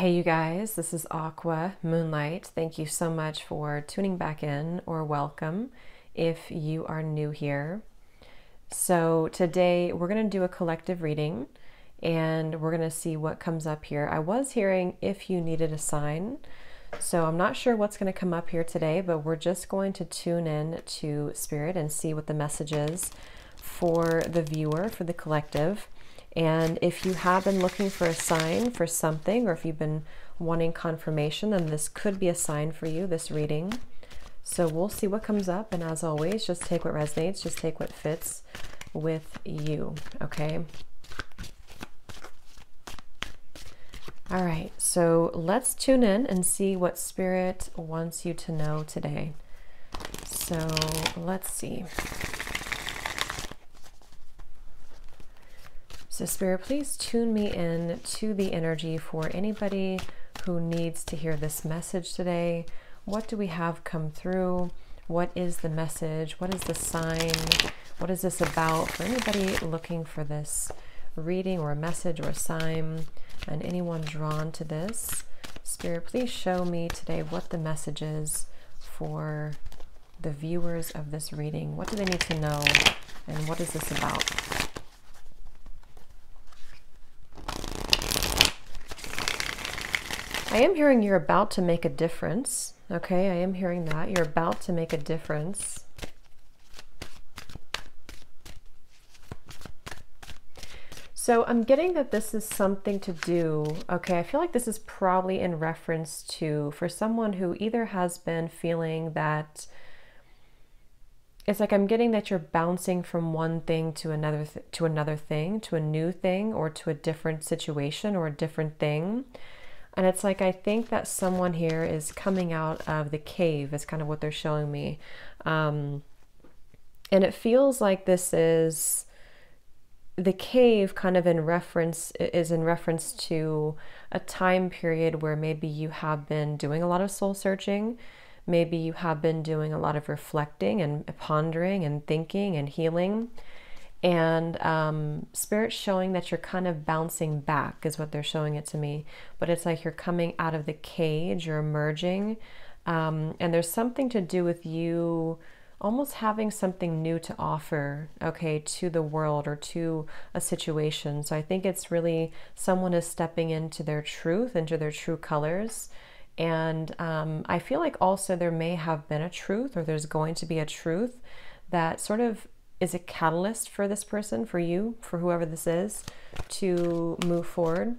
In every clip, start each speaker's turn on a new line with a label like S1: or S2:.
S1: Hey you guys, this is Aqua Moonlight. Thank you so much for tuning back in, or welcome if you are new here. So today we're going to do a collective reading and we're going to see what comes up here. I was hearing if you needed a sign, so I'm not sure what's going to come up here today, but we're just going to tune in to Spirit and see what the message is for the viewer, for the collective. And if you have been looking for a sign for something, or if you've been wanting confirmation, then this could be a sign for you, this reading. So we'll see what comes up. And as always, just take what resonates, just take what fits with you, okay? All right, so let's tune in and see what Spirit wants you to know today. So let's see. So Spirit, please tune me in to the energy for anybody who needs to hear this message today. What do we have come through? What is the message? What is the sign? What is this about for anybody looking for this reading or a message or a sign, and anyone drawn to this? Spirit, please show me today what the message is for the viewers of this reading. What do they need to know, and what is this about? I am hearing you're about to make a difference. Okay, I am hearing that. You're about to make a difference. So I'm getting that this is something to do, okay, I feel like this is probably in reference to, for someone who either has been feeling that, it's like I'm getting that you're bouncing from one thing to another, to a new thing, or to a different situation or a different thing. And it's like, I think that someone here is coming out of the cave, is kind of what they're showing me. And it feels like this is the cave kind of in reference to a time period where maybe you have been doing a lot of soul searching. Maybe you have been doing a lot of reflecting and pondering and thinking and healing. And Spirit's showing that you're kind of bouncing back, is what they're showing it to me. But it's like you're coming out of the cage, you're emerging. And there's something to do with you almost having something new to offer, okay, to the world or to a situation. So I think it's really someone is stepping into their truth, into their true colors. And I feel like also there may have been a truth, or there's going to be a truth that sort of is a catalyst for this person, for you, for whoever this is, to move forward.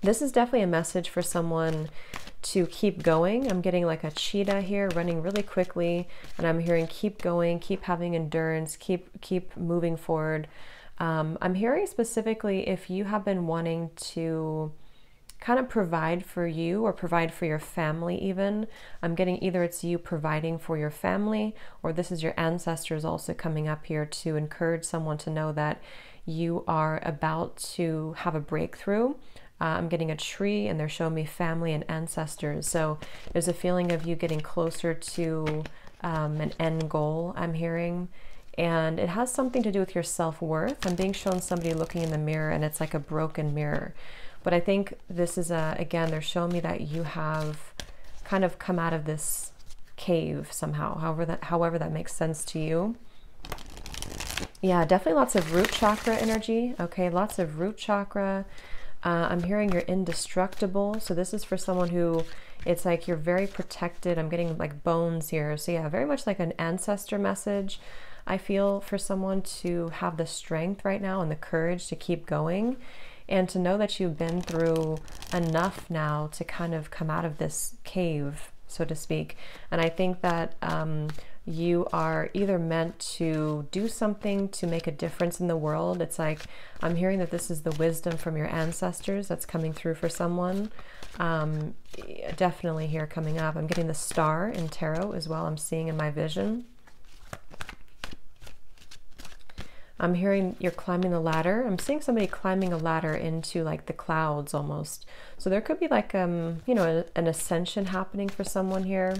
S1: This is definitely a message for someone to keep going. I'm getting like a cheetah here running really quickly, and I'm hearing keep going, keep having endurance, keep moving forward. I'm hearing specifically if you have been wanting to kind of provide for you or provide for your family even. I'm getting either it's you providing for your family, or this is your ancestors also coming up here to encourage someone to know that you are about to have a breakthrough. I'm getting a tree, and they're showing me family and ancestors. So there's a feeling of you getting closer to an end goal, I'm hearing. And it has something to do with your self-worth. I'm being shown somebody looking in the mirror, and it's like a broken mirror. But I think this is again, they're showing me that you have kind of come out of this cave somehow, however that makes sense to you. Yeah, definitely lots of root chakra energy. Okay, lots of root chakra. I'm hearing you're indestructible. So this is for someone who, it's like you're very protected. I'm getting like bones here. So yeah, very much like an ancestor message. I feel for someone to have the strength right now and the courage to keep going, and to know that you've been through enough now to kind of come out of this cave, so to speak. And I think that you are either meant to do something to make a difference in the world. It's like, I'm hearing that this is the wisdom from your ancestors that's coming through for someone. Definitely here coming up. I'm getting the star in tarot as well, I'm seeing in my vision. I'm hearing you're climbing the ladder. I'm seeing somebody climbing a ladder into like the clouds almost. So there could be like, you know, an ascension happening for someone here.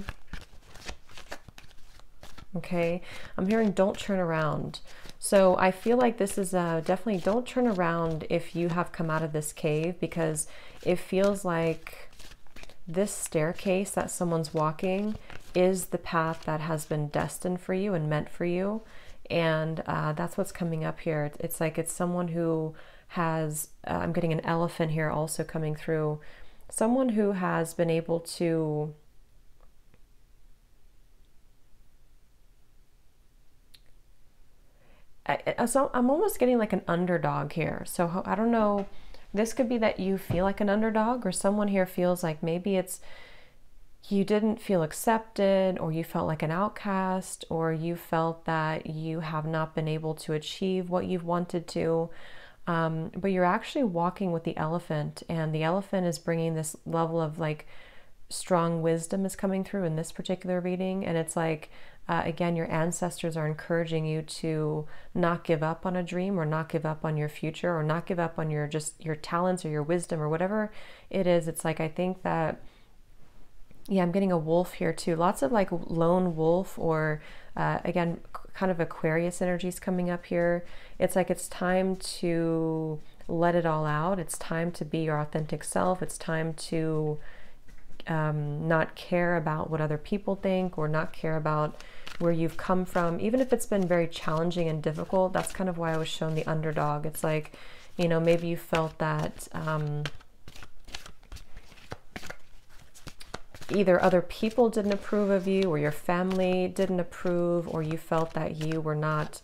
S1: Okay. I'm hearing don't turn around. So I feel like this is definitely, don't turn around if you have come out of this cave, because it feels like this staircase that someone's walking is the path that has been destined for you and meant for you. And that's what's coming up here. It's like it's someone who has, I'm getting an elephant here also coming through, someone who has been able to so I'm almost getting like an underdog here. So I don't know, this could be that you feel like an underdog, or someone here feels like maybe it's you didn't feel accepted, or you felt like an outcast, or you felt that you have not been able to achieve what you've wanted to. But you're actually walking with the elephant, and the elephant is bringing this level of like strong wisdom is coming through in this particular reading. And it's like, again, your ancestors are encouraging you to not give up on a dream, or not give up on your future, or not give up on your just your talents or your wisdom or whatever it is. It's like, I think that, yeah, I'm getting a wolf here too. Lots of like lone wolf, or again, kind of Aquarius energies coming up here. It's like it's time to let it all out. It's time to be your authentic self. It's time to not care about what other people think, or not care about where you've come from, even if it's been very challenging and difficult. That's kind of why I was shown the underdog. It's like, you know, maybe you felt that either other people didn't approve of you, or your family didn't approve, or you felt that you were not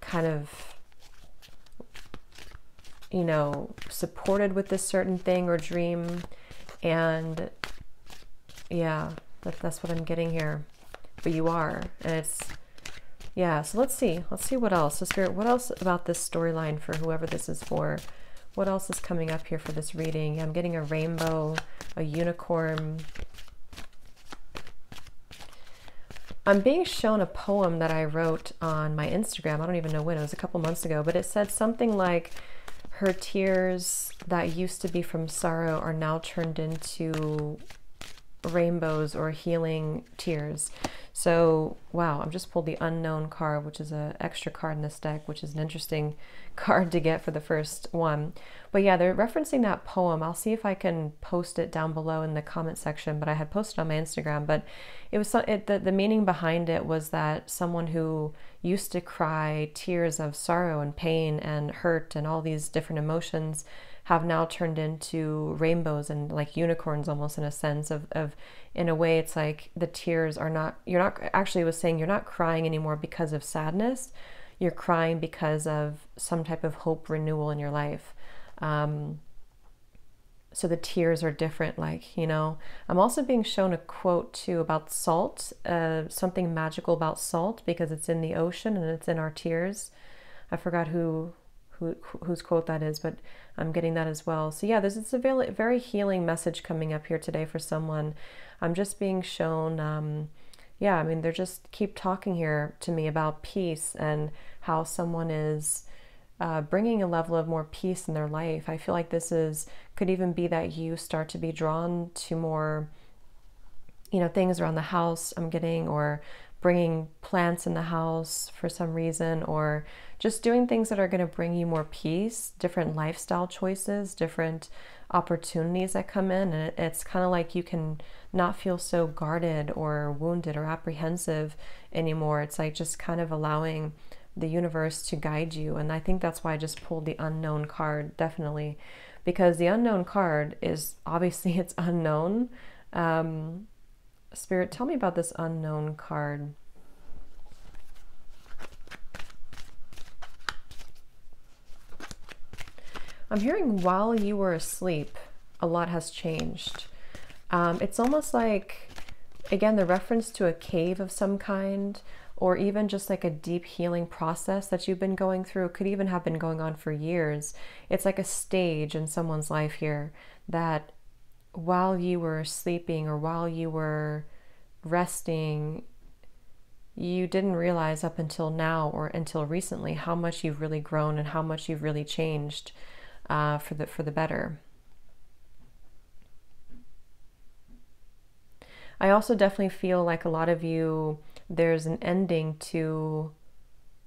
S1: kind of, you know, supported with this certain thing or dream. And yeah, that's what I'm getting here. But you are, and it's, yeah. So let's see what else. So Spirit, what else about this storyline for whoever this is for? What else is coming up here for this reading? I'm getting a rainbow, a unicorn. I'm being shown a poem that I wrote on my Instagram. I don't even know when, it was a couple months ago, but it said something like, her tears that used to be from sorrow are now turned into rainbows or healing tears. So, wow, I've just pulled the unknown card, which is an extra card in this deck, which is an interesting card to get for the first one. But yeah, they're referencing that poem. I'll see if I can post it down below in the comment section, but I had posted on my Instagram. But it was the meaning behind it was that someone who used to cry tears of sorrow and pain and hurt and all these different emotions have now turned into rainbows and like unicorns, almost, in a sense of in a way, it's like the tears are not, you're not, actually it was saying you're not crying anymore because of sadness, you're crying because of some type of hope renewal in your life. So the tears are different, like, you know. I'm also being shown a quote too about salt, something magical about salt, because it's in the ocean and it's in our tears. I forgot whose quote that is, but I'm getting that as well. So yeah, there's a very, very healing message coming up here today for someone. I'm just being shown, yeah, I mean, they're just keep talking here to me about peace and how someone is bringing a level of more peace in their life. I feel like this could even be that you start to be drawn to more, you know, things around the house I'm getting, or bringing plants in the house for some reason, or just doing things that are going to bring you more peace, different lifestyle choices, different opportunities that come in. And it's kind of like you can not feel so guarded or wounded or apprehensive anymore. It's like just kind of allowing the universe to guide you. And I think that's why I just pulled the unknown card, definitely, because the unknown card is obviously it's unknown. Spirit, tell me about this unknown card. I'm hearing while you were asleep, a lot has changed. It's almost like, again, the reference to a cave of some kind, or even just like a deep healing process that you've been going through. Could even have been going on for years. It's like a stage in someone's life here that while you were sleeping or while you were resting, you didn't realize up until now or until recently how much you've really grown and how much you've really changed for the better. I also definitely feel like a lot of you there's an ending to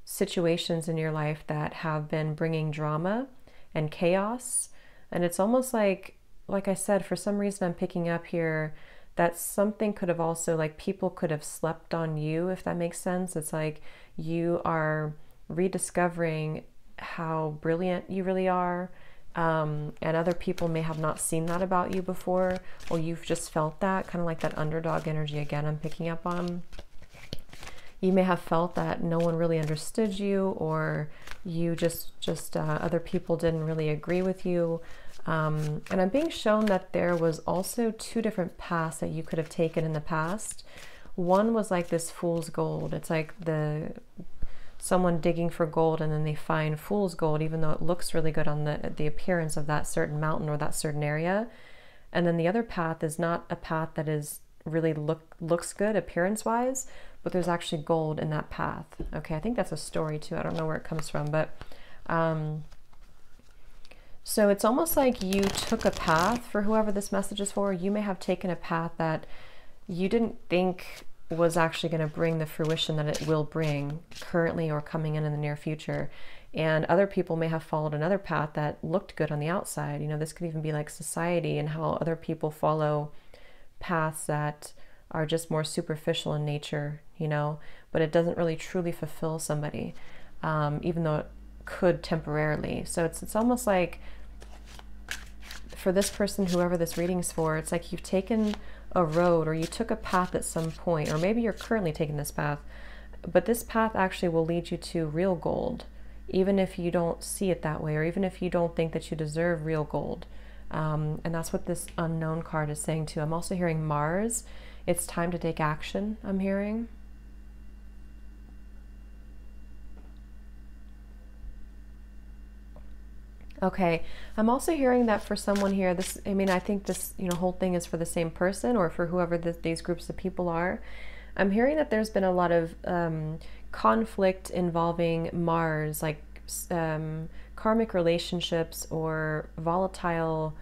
S1: situations in your life that have been bringing drama and chaos. And it's almost like I said, for some reason I'm picking up here that something could have also, like, people could have slept on you, if that makes sense. It's like you are rediscovering how brilliant you really are. And other people may have not seen that about you before, or you've just felt that, kind of like that underdog energy again I'm picking up on. You may have felt that no one really understood you, or you just other people didn't really agree with you. And I'm being shown that there was also two different paths that you could have taken in the past. One was like this fool's gold. It's like someone digging for gold and then they find fool's gold, even though it looks really good on the appearance of that certain mountain or that certain area. And then the other path is not a path that is really looks good appearance wise, but there's actually gold in that path. Okay, I think that's a story too. I don't know where it comes from, but so it's almost like you took a path, for whoever this message is for. You may have taken a path that you didn't think was actually going to bring the fruition that it will bring currently or coming in the near future. And other people may have followed another path that looked good on the outside. You know, this could even be like society and how other people follow paths that are just more superficial in nature, you know, but it doesn't really truly fulfill somebody, even though it could temporarily. So it's almost like, for this person, whoever this reading's for, it's like you've taken a road, or you took a path at some point, or maybe you're currently taking this path, but this path actually will lead you to real gold, even if you don't see it that way, or even if you don't think that you deserve real gold. And that's what this unknown card is saying too. I'm also hearing Mars. It's time to take action, I'm hearing. Okay, I'm also hearing that for someone here, this, I mean, I think this, you know, whole thing is for the same person, or for whoever these groups of people are. I'm hearing that there's been a lot of conflict involving Mars, like karmic relationships or volatile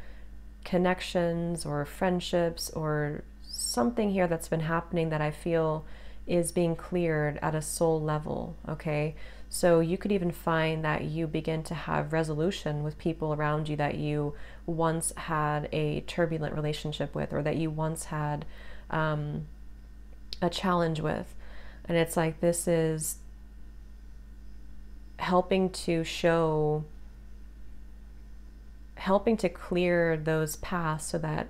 S1: connections or friendships, or something here that's been happening that I feel is being cleared at a soul level. Okay, so you could even find that you begin to have resolution with people around you that you once had a turbulent relationship with, or that you once had a challenge with. And it's like this is helping to show, helping to clear those paths so that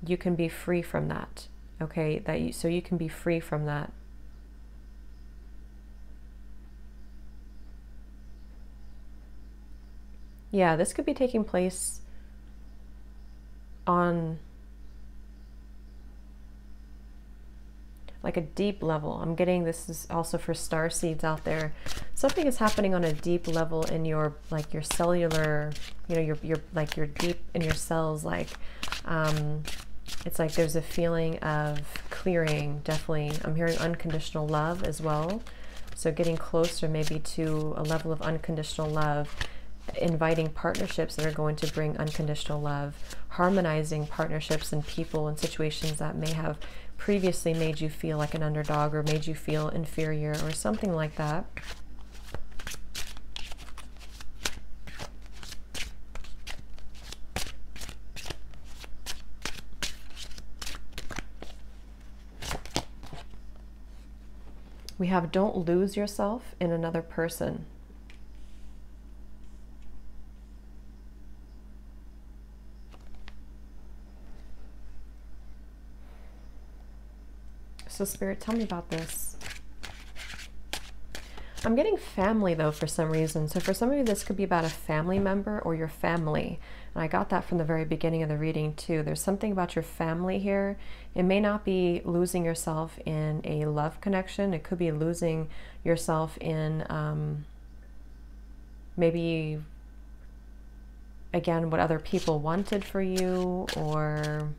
S1: you can be free from that. Okay, so you can be free from that. Yeah, this could be taking place on like a deep level. I'm getting, this is also for star seeds out there. Something is happening on a deep level in your, like your cellular, you know, your like your deep in your cells. Like it's like there's a feeling of clearing. Definitely, I'm hearing unconditional love as well. So getting closer maybe to a level of unconditional love, inviting partnerships that are going to bring unconditional love, harmonizing partnerships and people and situations that may have previously made you feel like an underdog, or made you feel inferior, or something like that. We have don't lose yourself in another person. So Spirit, tell me about this. I'm getting family though for some reason. So for some of you, this could be about a family member or your family. And I got that from the very beginning of the reading too. There's something about your family here. It may not be losing yourself in a love connection. It could be losing yourself in maybe, again, what other people wanted for you, or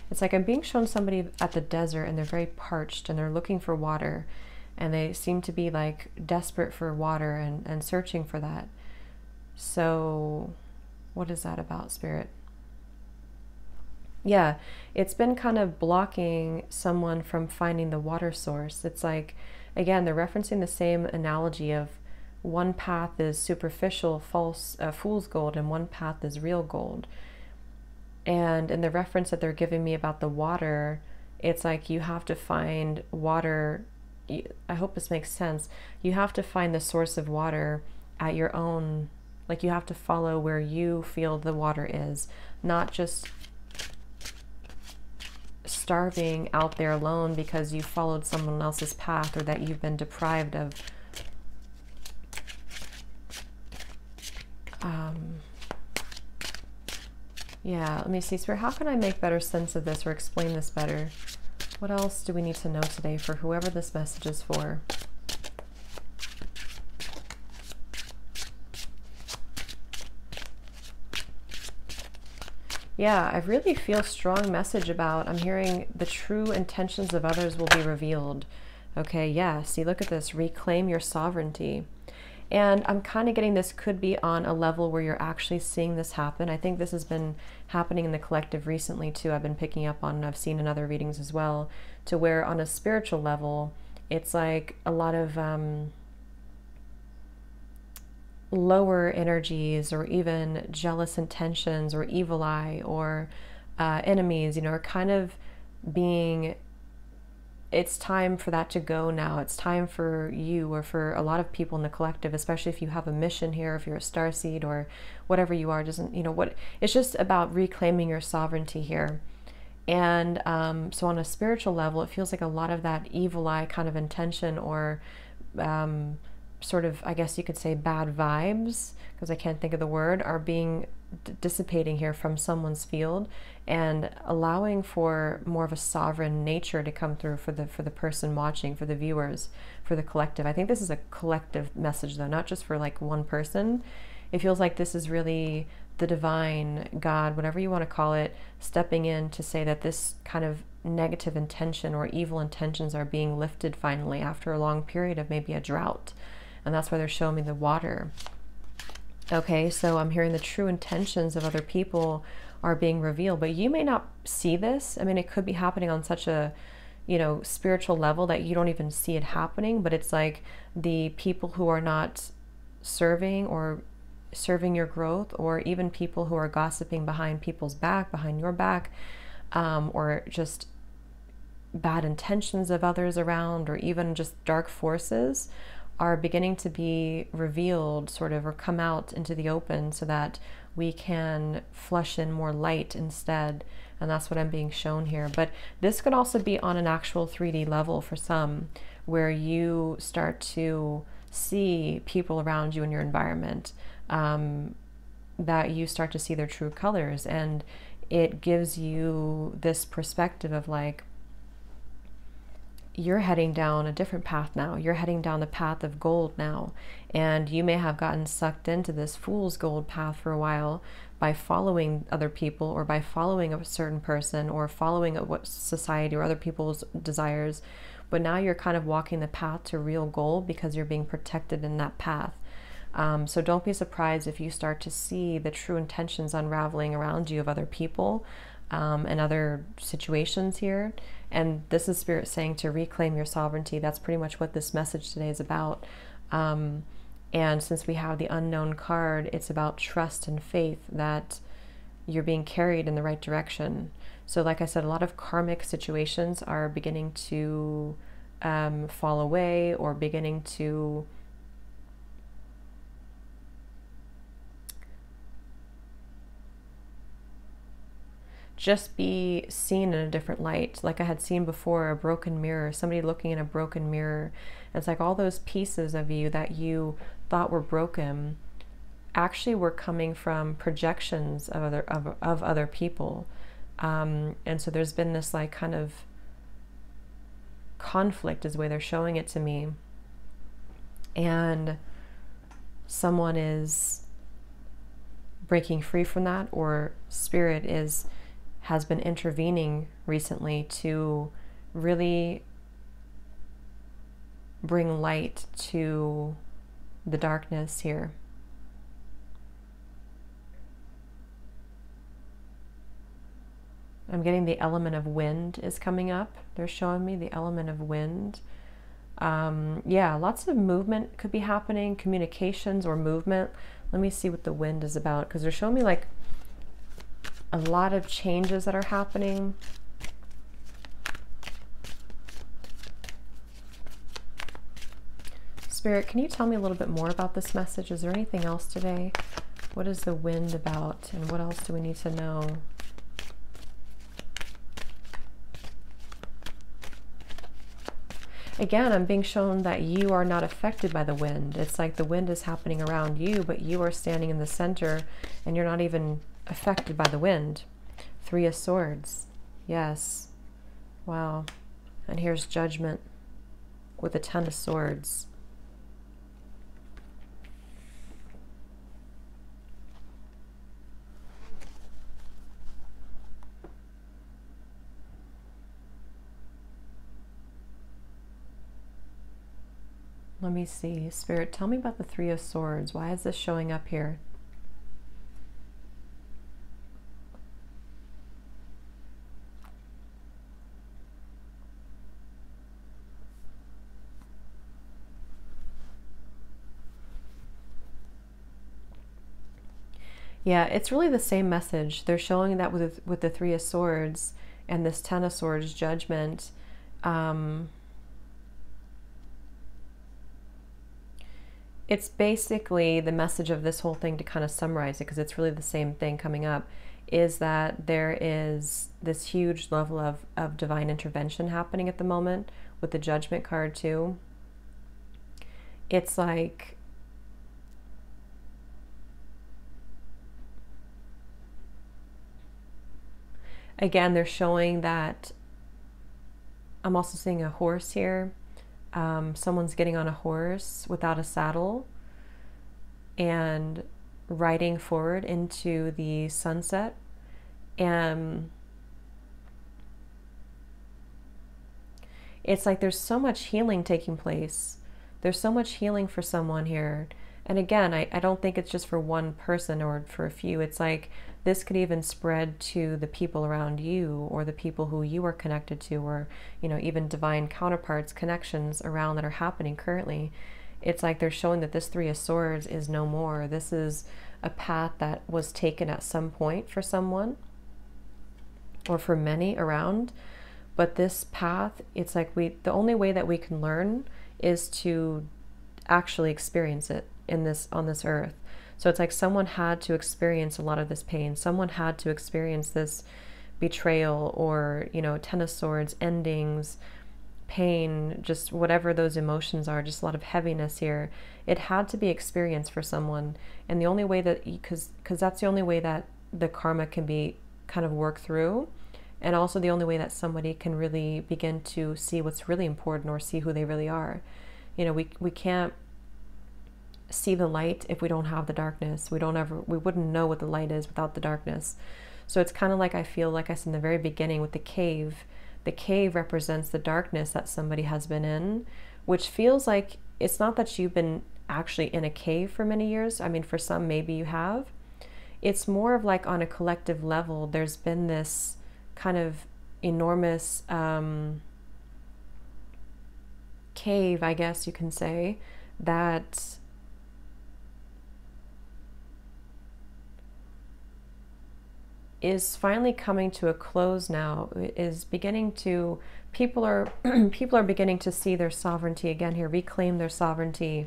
S1: it's like I'm being shown somebody at the desert and they're very parched and they're looking for water, and they seem to be like desperate for water and searching for that. So what is that about, Spirit? Yeah, it's been kind of blocking someone from finding the water source. It's like, again, they're referencing the same analogy of one path is superficial, false, fool's gold, and one path is real gold. And in the reference that they're giving me about the water, it's like you have to find water. I hope this makes sense. You have to find the source of water at your own, like you have to follow where you feel the water is, not just starving out there alone because you followed someone else's path or that you've been deprived of yeah, let me see. So how can I make better sense of this or explain this better? What else do we need to know today for whoever this message is for? Yeah, I really feel strong message about, I'm hearing the true intentions of others will be revealed. Okay, yeah, see, look at this. Reclaim your sovereignty. And I'm kind of getting this could be on a level where you're actually seeing this happen. I think this has been happening in the collective recently too. I've been picking up on, and I've seen in other readings as well, to where on a spiritual level, it's like a lot of lower energies or even jealous intentions or evil eye or enemies, you know, are kind of being, it's time for that to go now. It's time for you or for a lot of people in the collective, especially if you have a mission here, if you're a starseed or whatever you are, doesn't, you know, what, it's just about reclaiming your sovereignty here. And so on a spiritual level, it feels like a lot of that evil eye kind of intention or sort of, I guess you could say, bad vibes, because I can't think of the word, are being dissipating here from someone's field and allowing for more of a sovereign nature to come through for the person watching, for the viewers, for the collective. I think this is a collective message though, not just for like one person. It feels like this is really the divine, God, whatever you want to call it, stepping in to say that this kind of negative intention or evil intentions are being lifted finally after a long period of maybe a drought. And that's why they're showing me the water. Okay, so I'm hearing the true intentions of other people are being revealed, but you may not see this. I mean, it could be happening on such a, you know, spiritual level that you don't even see it happening, but it's like the people who are not serving or serving your growth, or even people who are gossiping behind people's back, behind your back, or just bad intentions of others around, or even just dark forces are beginning to be revealed sort of, or come out into the open so that we can flush in more light instead. And that's what I'm being shown here. But this could also be on an actual 3D level for some, where you start to see people around you in your environment, that you start to see their true colors. And it gives you this perspective of like, you're heading down a different path now. You're heading down the path of gold now. And you may have gotten sucked into this fool's gold path for a while by following other people, or by following a certain person, or following what society or other people's desires. But now you're kind of walking the path to real gold because you're being protected in that path. So don't be surprised if you start to see the true intentions unraveling around you of other people and other situations here. And this is Spirit saying to reclaim your sovereignty. That's pretty much what this message today is about. And since we have the unknown card, it's about trust and faith that you're being carried in the right direction. So like I said, a lot of karmic situations are beginning to fall away, or beginning to just be seen in a different light. Like I had seen before, a broken mirror, somebody looking in a broken mirror. It's like all those pieces of you that you thought were broken actually were coming from projections of other people. And so there's been this like kind of conflict is the way they're showing it to me. And someone is breaking free from that, or Spirit has been intervening recently to really bring light to the darkness here. I'm getting the element of wind is coming up. They're showing me the element of wind. Yeah, lots of movement could be happening, communications or movement. Let me see what the wind is about, because they're showing me like a lot of changes that are happening. Spirit, can you tell me a little bit more about this message? Is there anything else today? What is the wind about, and what else do we need to know? Again, I'm being shown that you are not affected by the wind. It's like the wind is happening around you, but you are standing in the center and you're not even affected by the wind. 3 of Swords. Yes. Wow. And here's Judgment with the 10 of Swords. Let me see. Spirit, tell me about the 3 of Swords. Why is this showing up here? Yeah, it's really the same message. They're showing that with the 3 of Swords and this 10 of Swords, Judgment. It's basically the message of this whole thing, to kind of summarize it, because it's really the same thing coming up, is that there is this huge level of divine intervention happening at the moment with the Judgment card too. It's like again, they're showing that I'm also seeing a horse here. Someone's getting on a horse without a saddle and riding forward into the sunset. And it's like there's so much healing taking place. There's so much healing for someone here. And again, I don't think it's just for one person or for a few. It's like this could even spread to the people around you, or the people who you are connected to, or, you know, even divine counterparts, connections around that are happening currently. It's like they're showing that this 3 of Swords is no more. This is a path that was taken at some point for someone, or for many around. But this path, it's like the only way that we can learn is to actually experience it on this earth. So it's like someone had to experience a lot of this pain. Someone had to experience this betrayal, or, you know, 10 of Swords, endings, pain, just whatever those emotions are, just a lot of heaviness here. It had to be experienced for someone. And the only way that, because that's the only way that the karma can be kind of worked through. And also the only way that somebody can really begin to see what's really important, or see who they really are. You know, we can't see the light if we don't have the darkness. We wouldn't know what the light is without the darkness. So it's kind of like, I feel like I said in the very beginning with the cave represents the darkness that somebody has been in, which feels like it's not that you've been actually in a cave for many years. I mean, for some, maybe you have. It's more of like on a collective level, there's been this kind of enormous cave, I guess you can say, that is finally coming to a close now. Is beginning to, people are beginning to see their sovereignty again here, reclaim their sovereignty.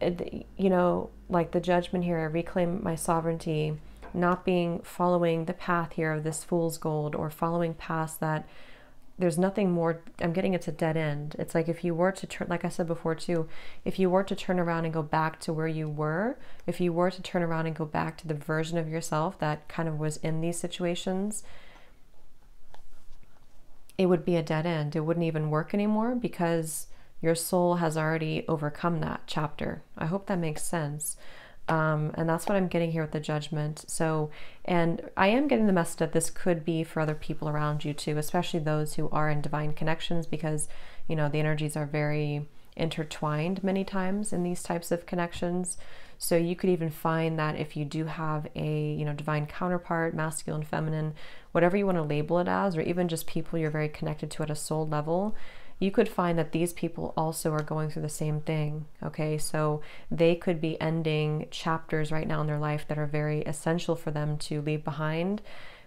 S1: You know, like the Judgment here, I reclaim my sovereignty, not following the path here of this fool's gold, or following past that. There's nothing more. I'm getting it's a dead end. It's like if you were to turn, like I said before too, if you were to turn around and go back to where you were, if you were to turn around and go back to the version of yourself that kind of was in these situations, it would be a dead end. It wouldn't even work anymore, because your soul has already overcome that chapter. I hope that makes sense. And that's what I'm getting here with the Judgment. So, and I am getting the message that this could be for other people around you too, especially those who are in divine connections, because, you know, the energies are very intertwined many times in these types of connections. So you could even find that if you do have a, divine counterpart, masculine, feminine, whatever you want to label it as, or even just people you're very connected to at a soul level, you could find that these people also are going through the same thing. Okay, so they could be ending chapters right now in their life that are very essential for them to leave behind,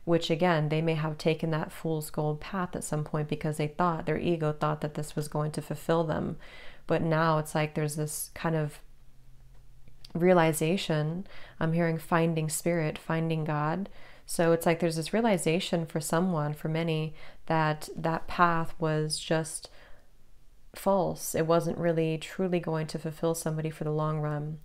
S1: which again, they may have taken that fool's gold path at some point because they thought, their ego thought that this was going to fulfill them. But now it's like there's this kind of realization. I'm hearing finding spirit, finding God. So it's like there's this realization for someone, for many, that that path was just false. It wasn't really truly going to fulfill somebody for the long run.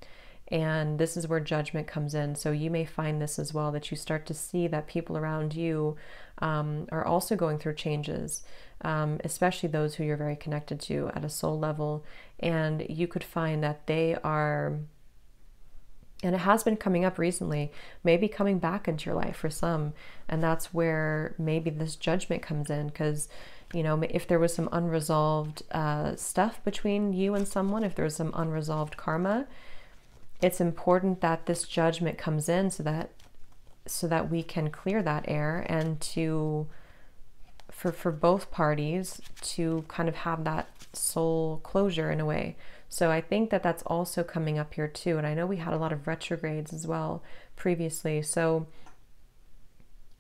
S1: And this is where judgment comes in. So you may find this as well, that you start to see that people around you are also going through changes, especially those who you're very connected to at a soul level. And you could find that they are, and it has been coming up recently, maybe coming back into your life for some. And that's where maybe this judgment comes in, because if there was some unresolved stuff between you and someone, if there was some unresolved karma, it's important that this judgment comes in so that we can clear that air, and for both parties to kind of have that soul closure in a way. So I think that that's also coming up here too. And I know we had a lot of retrogrades as well previously. So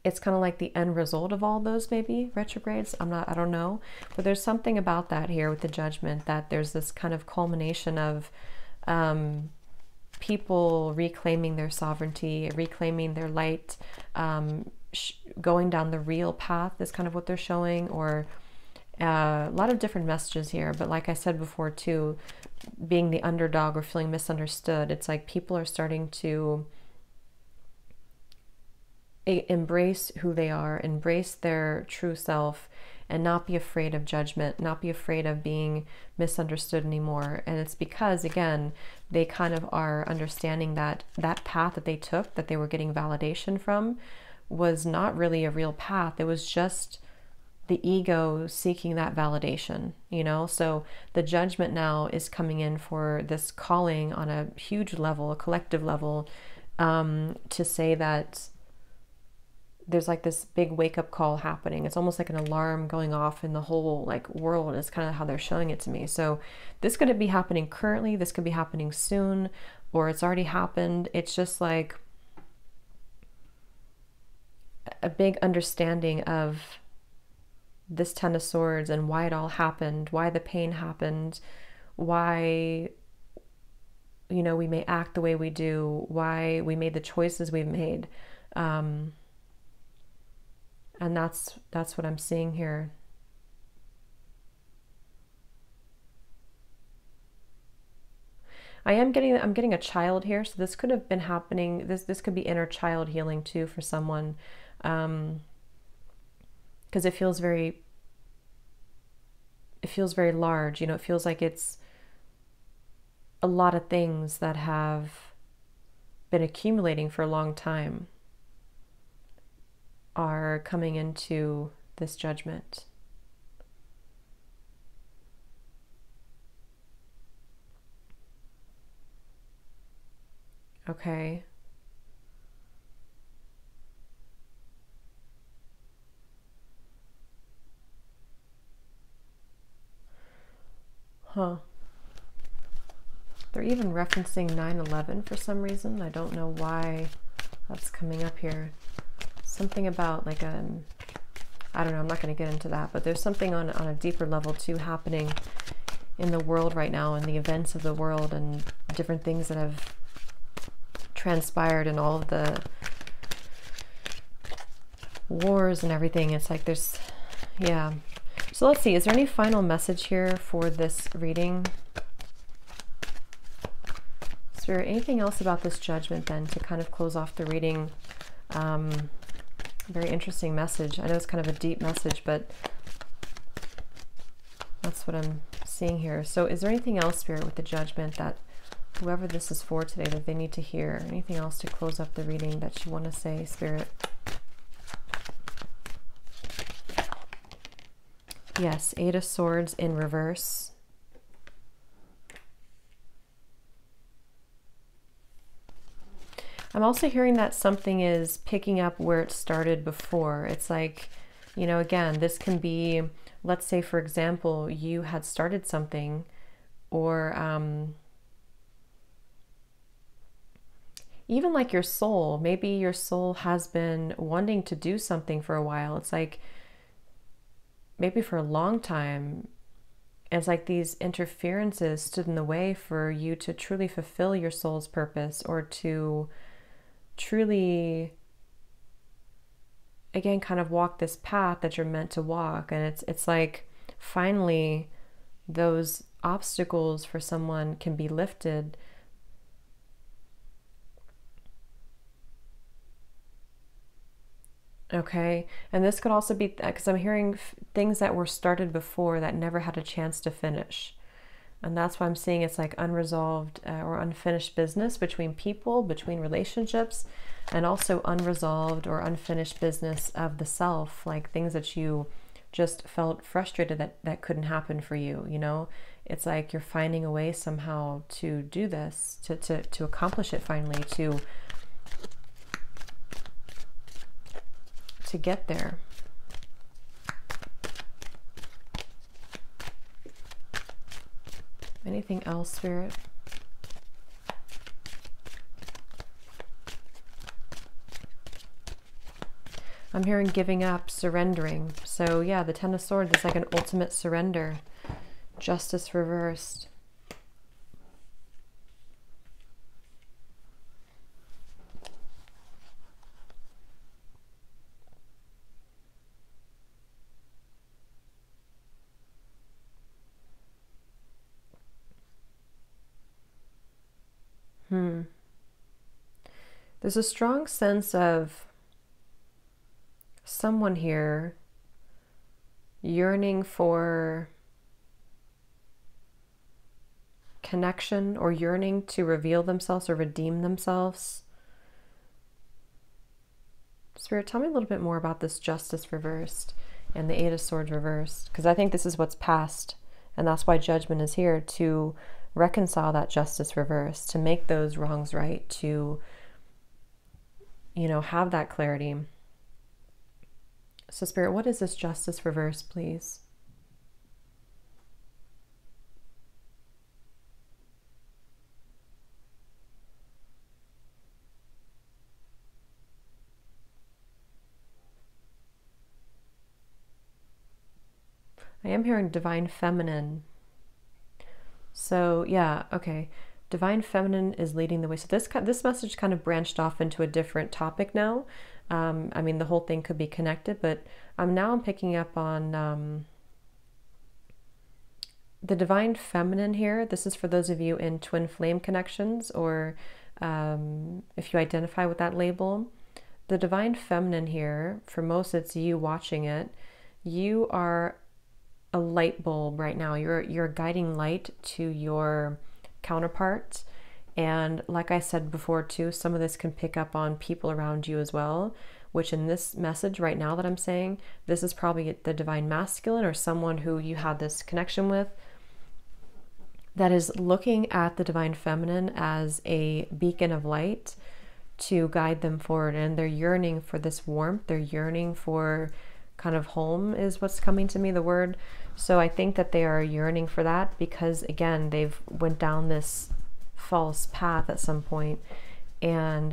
S1: it's kind of like the end result of all those maybe retrogrades. I don't know. But there's something about that here with the judgment, that there's this kind of culmination of people reclaiming their sovereignty, reclaiming their light, going down the real path is kind of what they're showing, or a lot of different messages here. But like I said before too, being the underdog or feeling misunderstood, it's like people are starting to embrace who they are, embrace their true self, and not be afraid of judgment, not be afraid of being misunderstood anymore. And it's because, again, they kind of are understanding that that path that they took, that they were getting validation from, was not really a real path. It was just the ego seeking that validation, So the judgment now is coming in for this calling on a huge level, a collective level, to say that there's like this big wake-up call happening. It's almost like an alarm going off in the whole world, is kind of how they're showing it to me. So this could be happening currently, this could be happening soon, or it's already happened. It's just like a big understanding of this Ten of Swords and why it all happened, why the pain happened, why we may act the way we do, why we made the choices we've made. And that's what I'm seeing here. I'm getting a child here, so this could have been happening. This could be inner child healing too for someone, because it feels very large. It feels like it's a lot of things that have been accumulating for a long time are coming into this judgment. Okay. Huh. They're even referencing 9/11 for some reason. I don't know why that's coming up here. Something about I don't know, I'm not going to get into that, but there's something on a deeper level too happening in the world right now, and the events of the world and different things that have transpired and all of the wars and everything. It's like there's, yeah. So let's see, is there any final message here for this reading? Spirit, anything else about this judgment then to kind of close off the reading? Very interesting message. I know it's kind of a deep message, but that's what I'm seeing here. So is there anything else, Spirit, with the judgment that whoever this is for today that they need to hear? Anything else to close up the reading that you want to say, Spirit? Yes, Eight of Swords in reverse. I'm also hearing that something is picking up where it started before. It's like, you know, again, this can be, let's say, for example, you had started something, or even like your soul. Maybe your soul has been wanting to do something for a while. It's like maybe for a long time. It's like these interferences stood in the way for you to truly fulfill your soul's purpose, or to truly, again, kind of walk this path that you're meant to walk. And it's like finally those obstacles for someone can be lifted. Okay, and this could also be because I'm hearing things that were started before that never had a chance to finish. And that's why I'm seeing it's like unresolved or unfinished business between people, between relationships, and also unresolved or unfinished business of the self, like things that you just felt frustrated that couldn't happen for you, you know? It's like you're finding a way somehow to do this, to accomplish it finally, to get there. Anything else, Spirit? I'm hearing giving up, surrendering. So yeah, the Ten of Swords is like an ultimate surrender. Justice reversed. There's a strong sense of someone here yearning for connection, or yearning to reveal themselves or redeem themselves. Spirit, tell me a little bit more about this Justice reversed and the Eight of Swords reversed, because I think this is what's past, and that's why Judgment is here, to reconcile that Justice reversed, to make those wrongs right, to, you know, have that clarity. So Spirit, what is this Justice reversed, please? I am hearing Divine Feminine. So yeah, okay. Divine Feminine is leading the way. So this message kind of branched off into a different topic now. I mean, the whole thing could be connected, but now I'm picking up on the Divine Feminine here. This is for those of you in twin flame connections, or if you identify with that label. The Divine Feminine here, for most it's you watching it. You are a light bulb right now. You're a guiding light to your counterparts. And like I said before too, some of this can pick up on people around you as well, which in this message right now that I'm saying, this is probably the Divine Masculine, or someone who you had this connection with, that is looking at the Divine Feminine as a beacon of light to guide them forward. And they're yearning for this warmth. They're yearning for kind of home is what's coming to me, the word. So I think that they are yearning for that, because again, they've went down this false path at some point, and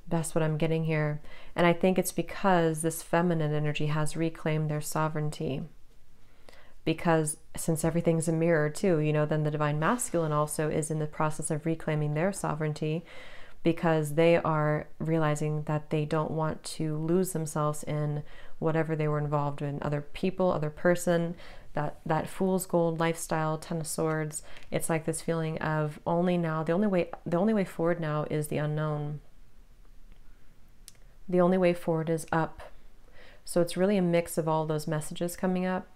S1: that's what I'm getting here. And I think it's because this feminine energy has reclaimed their sovereignty, because since everything's a mirror too, you know, then the Divine Masculine also is in the process of reclaiming their sovereignty, because they are realizing that they don't want to lose themselves in whatever they were involved in, other people, other person, that fool's gold lifestyle, Ten of Swords. It's like this feeling of only now, the only way forward now is the unknown. The only way forward is up. So it's really a mix of all those messages coming up.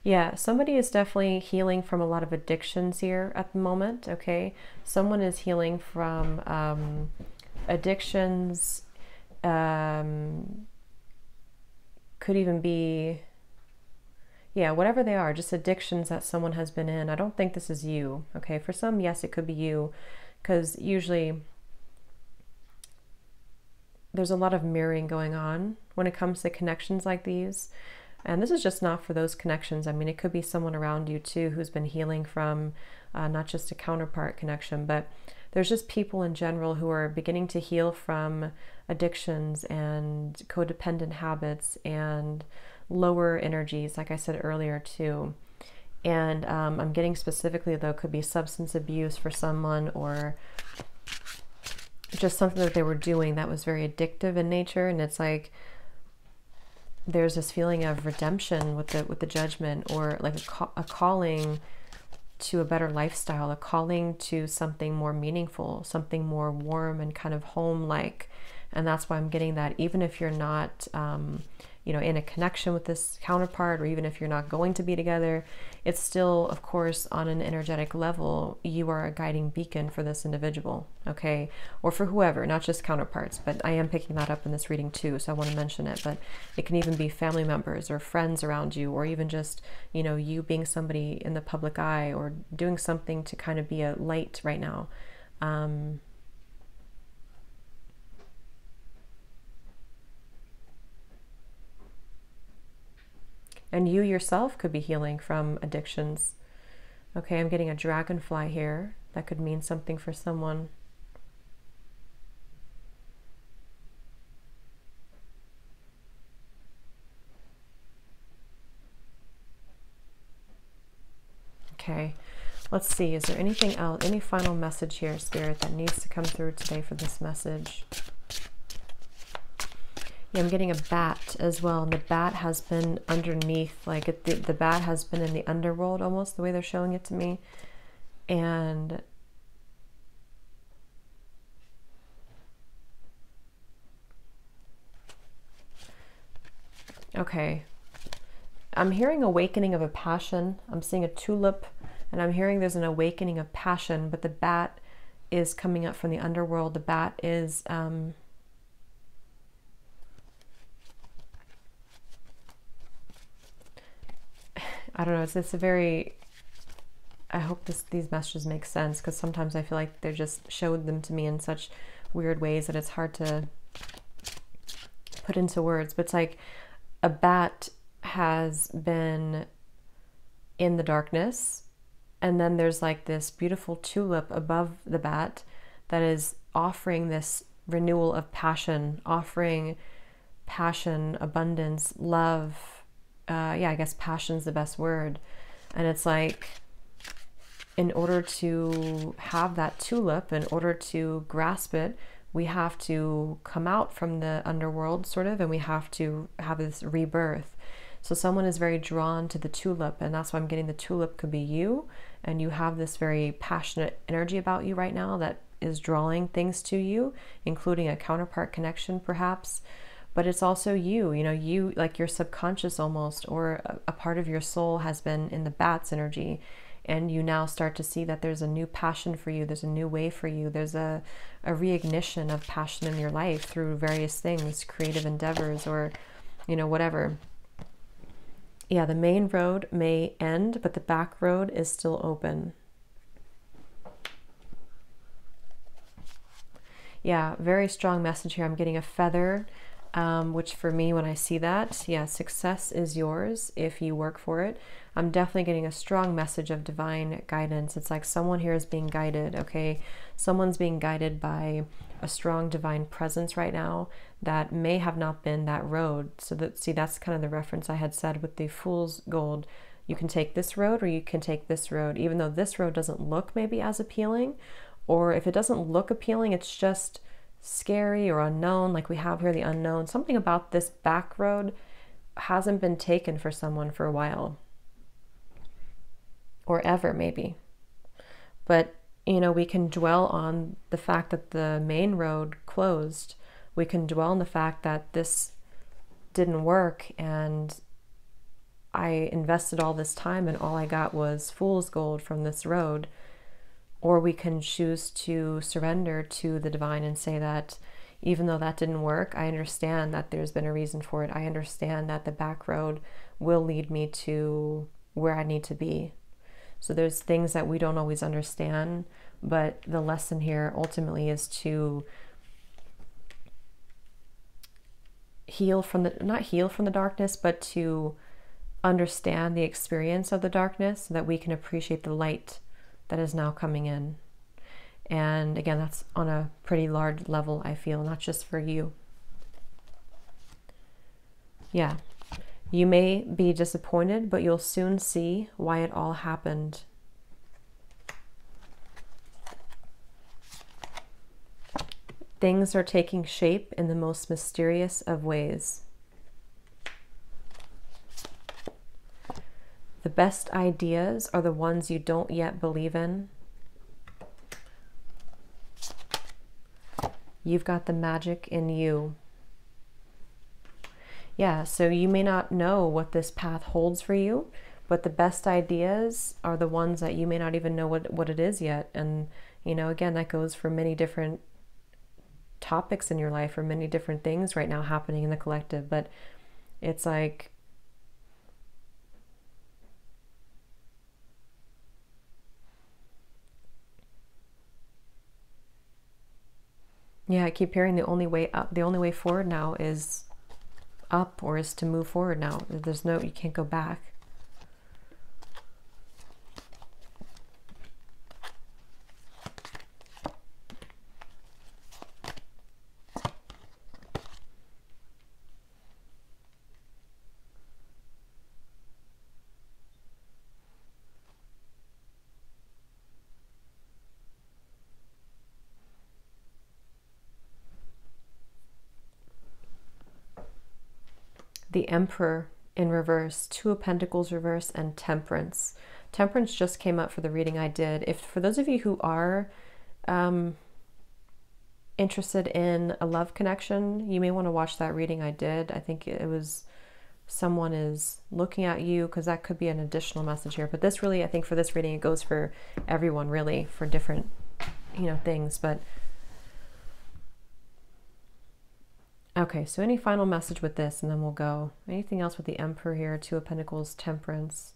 S1: Yeah, somebody is definitely healing from a lot of addictions here at the moment, okay? Someone is healing from addictions, Could even be, yeah, whatever they are, just addictions that someone has been in. I don't think this is you, okay? For some, yes, it could be you, because usually there's a lot of mirroring going on when it comes to connections like these. And this is just not for those connections. I mean, it could be someone around you too who's been healing from not just a counterpart connection, but there's just people in general who are beginning to heal from addictions and codependent habits and lower energies, like I said earlier too. And I'm getting specifically, though, could be substance abuse for someone, or just something that they were doing that was very addictive in nature. And it's like there's this feeling of redemption with the judgment, or like a calling to a better lifestyle, a calling to something more meaningful, something more warm and kind of home-like. And that's why I'm getting that even if you're not in a connection with this counterpart, or even if you're not going to be together, it's still, of course, on an energetic level, you are a guiding beacon for this individual, okay? Or for whoever, not just counterparts, but I am picking that up in this reading too, so I want to mention it. But it can even be family members or friends around you, or even just, you being somebody in the public eye, or doing something to kind of be a light right now. And you yourself could be healing from addictions. Okay, I'm getting a dragonfly here. That could mean something for someone. Okay, let's see. Is there anything else, any final message here, Spirit, that needs to come through today for this message? Yeah, I'm getting a bat as well, and the bat has been underneath, like the bat has been in the underworld almost, the way they're showing it to me. And okay, I'm hearing awakening of a passion. I'm seeing a tulip, and I'm hearing there's an awakening of passion, but the bat is coming up from the underworld. The bat is I don't know, it's a very, I hope these messages make sense, because sometimes I feel like they're just showed them to me in such weird ways that it's hard to put into words. But it's like a bat has been in the darkness, and then there's like this beautiful tulip above the bat that is offering this renewal of passion, offering passion, abundance, love. Yeah, I guess passion's the best word. And it's like, in order to have that tulip, in order to grasp it, we have to come out from the underworld, sort of, and we have to have this rebirth. So someone is very drawn to the tulip, and that's why I'm getting the tulip could be you, and you have this very passionate energy about you right now that is drawing things to you, including a counterpart connection perhaps. But it's also you, you, like your subconscious almost, or a part of your soul has been in the bat's energy, and you now start to see that there's a new passion for you, there's a new way for you, there's a reignition of passion in your life through various things, creative endeavors, or, whatever. Yeah, the main road may end, but the back road is still open. Yeah, very strong message here. I'm getting a feather. Which for me, when I see that, yeah, success is yours if you work for it. I'm definitely getting a strong message of divine guidance. It's like someone here is being guided, okay? Someone's being guided by a strong divine presence right now that may have not been that road. So that's kind of the reference I had said with the fool's gold. You can take this road, or you can take this road, even though this road doesn't look maybe as appealing, or if it doesn't look appealing, it's just scary or unknown, like we have here the unknown. Something about this back road hasn't been taken for someone for a while, or ever maybe. But we can dwell on the fact that the main road closed. We can dwell on the fact that this didn't work, and I invested all this time and all I got was fool's gold from this road. Or we can choose to surrender to the divine and say that, even though that didn't work, I understand that there's been a reason for it. I understand that the back road will lead me to where I need to be. So there's things that we don't always understand, but the lesson here ultimately is to not heal from the darkness, but to understand the experience of the darkness so that we can appreciate the light that is now coming in. And again, that's on a pretty large level, I feel, not just for you. Yeah. You may be disappointed, but you'll soon see why it all happened. Things are taking shape in the most mysterious of ways. The best ideas are the ones you don't yet believe in. You've got the magic in you. Yeah, so you may not know what this path holds for you, but the best ideas are the ones that you may not even know what it is yet. And, you know, again, that goes for many different topics in your life or many different things right now happening in the collective. But it's like, yeah, I keep hearing the only way up, the only way forward now is up, or is to move forward now. There's no, you can't go back. The Emperor in reverse, Two of Pentacles reverse, and Temperance. Temperance just came up for the reading I did. If for those of you who are interested in a love connection, you may want to watch that reading I did. I think it was someone is looking at you, because that could be an additional message here. But this really, I think for this reading, it goes for everyone really, for different, you know, things. But okay, so any final message with this, and then we'll go. Anything else with the Emperor here, Two of Pentacles, Temperance?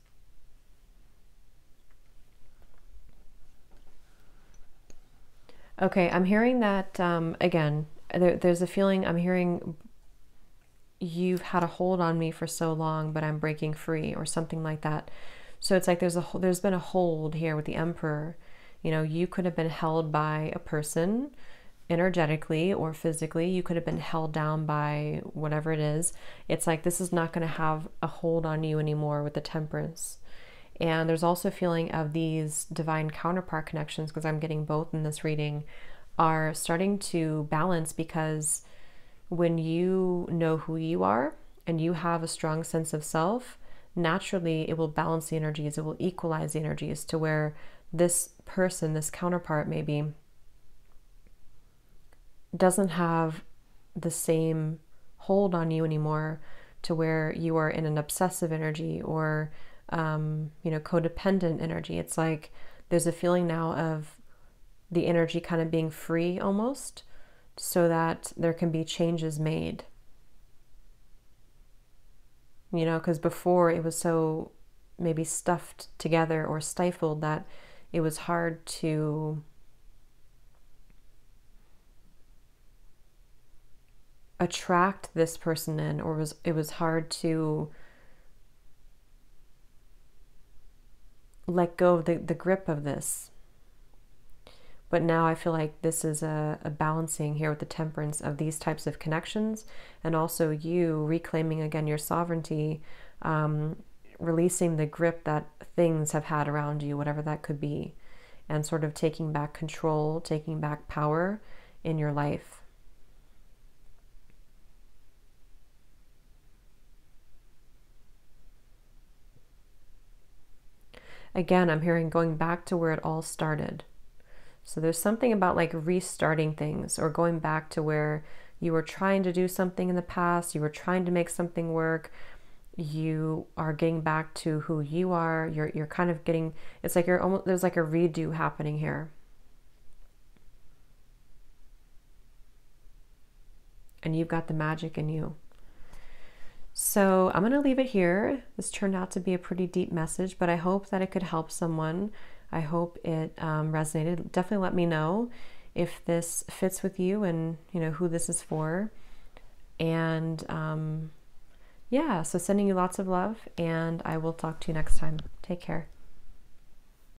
S1: Okay, I'm hearing that, again, there's a feeling, I'm hearing you've had a hold on me for so long, but I'm breaking free, or something like that. So it's like there's been a hold here with the Emperor. You know, you could have been held by a person, energetically or physically. You could have been held down by whatever it is. It's like this is not going to have a hold on you anymore with the Temperance. And there's also a feeling of these divine counterpart connections, because I'm getting both in this reading, are starting to balance, because when you know who you are and you have a strong sense of self, naturally it will balance the energies, it will equalize the energies to where this person, this counterpart maybe, doesn't have the same hold on you anymore, to where you are in an obsessive energy or you know, codependent energy. It's like there's a feeling now of the energy kind of being free almost, so that there can be changes made. You know, because before it was so maybe stuffed together or stifled that it was hard to attract this person in, or it was hard to let go of the grip of this. But now I feel like this is a balancing here with the Temperance of these types of connections, and also you reclaiming again your sovereignty, releasing the grip that things have had around you, whatever that could be, and sort of taking back control, taking back power in your life. Again, I'm hearing going back to where it all started. So there's something about like restarting things, or going back to where you were trying to do something in the past, you were trying to make something work, you are getting back to who you are, you're kind of getting, it's like you're almost, there's like a redo happening here. and you've got the magic in you. So I'm going to leave it here. This turned out to be a pretty deep message, but I hope that it could help someone. I hope it resonated. Definitely let me know if this fits with you and who this is for. And yeah, so sending you lots of love, and I will talk to you next time. Take care.